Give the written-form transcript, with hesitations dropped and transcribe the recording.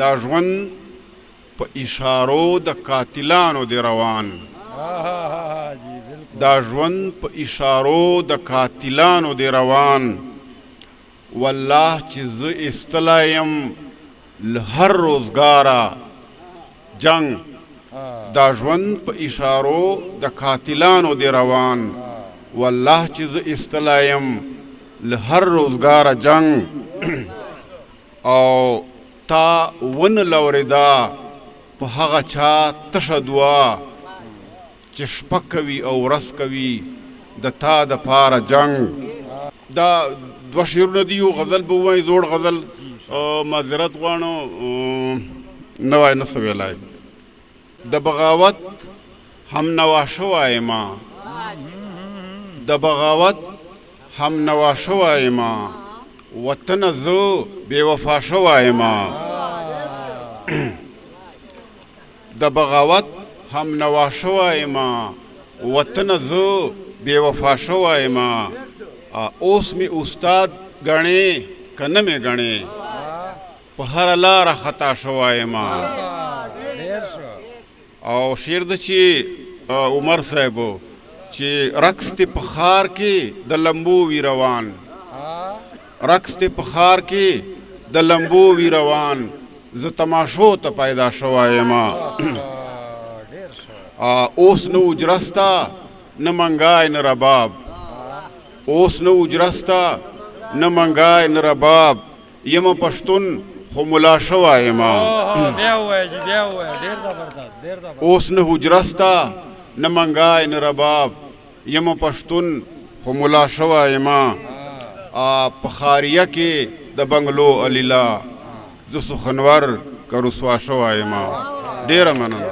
دا ژوند په اشارو د قاتلانو دی روان دا ژوند په اشارو د قاتلانو دی روان والله چې زه ایستلی یم له هر روزګاره جنگ دا ژوند په اشارو د قاتلانو دی روان والله چې زه ایستلی یم له هر روزګاره جنگ او تا ونه لورېده په هغه چا تشه دعا چې شپه کوي او ورځ کوي د تا دپاره جنگ دا دوه شعرونه دي یو غزل به ووایي زوړ غزل معذرت غواړو نه وای نه څه ویلی د بغاوت هم نوا شوی ما د بغاوت هم نوا شوی ما وطنه زه بې وفا شوی ما د بغاوت هم نوا شوی ما وطنه زه بې وفا شوی ما اوس مې استاد ګڼې که نه مې ګڼې په هره لاره خطا شوی ما او شعر ده چې عمر صاحبو چې رقص دې په ښار کې د لمبو وي روان رقص دې په ښار کې د لمبو وي روان زه تماشو ته پیدا شوی ما اوس نه اجرسته نه منګای نه رباب اوس نه اجرسته نه منګای نه رباب یمه پښتون خو ملا شوی ما اوس نه اجرسته نه منګای نه رباب یمه پښتون خو ملا شوی ما په خاریه کې د بنګلو علیلا زه سخنور که رسوا شوی ما ډېره مننه